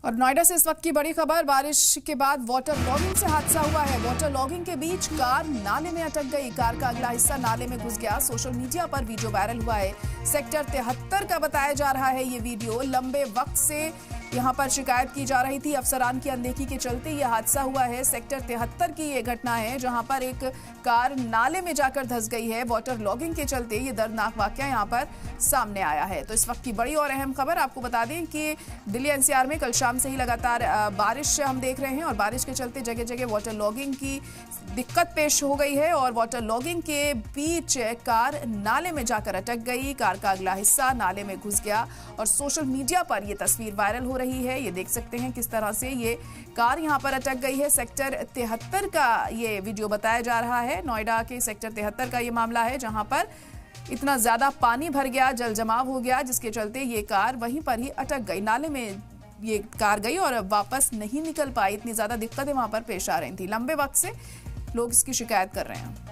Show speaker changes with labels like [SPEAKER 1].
[SPEAKER 1] और नोएडा से इस वक्त की बड़ी खबर, बारिश के बाद वाटर लॉगिंग से हादसा हुआ है। वाटर लॉगिंग के बीच कार नाले में अटक गई। कार का अगला हिस्सा नाले में घुस गया। सोशल मीडिया पर वीडियो वायरल हुआ है। सेक्टर 73 का बताया जा रहा है ये वीडियो। लंबे वक्त से यहां पर शिकायत की जा रही थी। अफसरान की अनदेखी के चलते ये हादसा हुआ है। सेक्टर 73 की ये घटना है जहां पर एक कार नाले में जाकर धंस गई है। वाटर लॉगिंग के चलते ये दर्दनाक वाकया यहां पर सामने आया है। तो इस वक्त की बड़ी और अहम खबर आपको बता दें कि दिल्ली एनसीआर में कल शाम से ही लगातार बारिश हम देख रहे हैं और बारिश के चलते जगह जगह वाटर लॉगिंग की दिक्कत पेश हो गई है और वाटर लॉगिंग के बीच कार नाले में जाकर अटक गई। कार का अगला हिस्सा नाले में घुस गया और सोशल मीडिया पर यह तस्वीर वायरल हो रही है। ये देख सकते हैं किस तरह से ये कार यहां पर अटक गई है। सेक्टर 73 का ये वीडियो बताया जा रहा है। नोएडा के सेक्टर 73 का ये मामला है जहां पर इतना ज्यादा पानी भर गया, जल जमाव हो गया, जिसके चलते ये कार वहीं पर ही अटक गई। नाले में ये कार गई और वापस नहीं निकल पाई। इतनी ज्यादा दिक्कतें वहां पर पेश आ रही थी। लंबे वक्त से लोग इसकी शिकायत कर रहे हैं।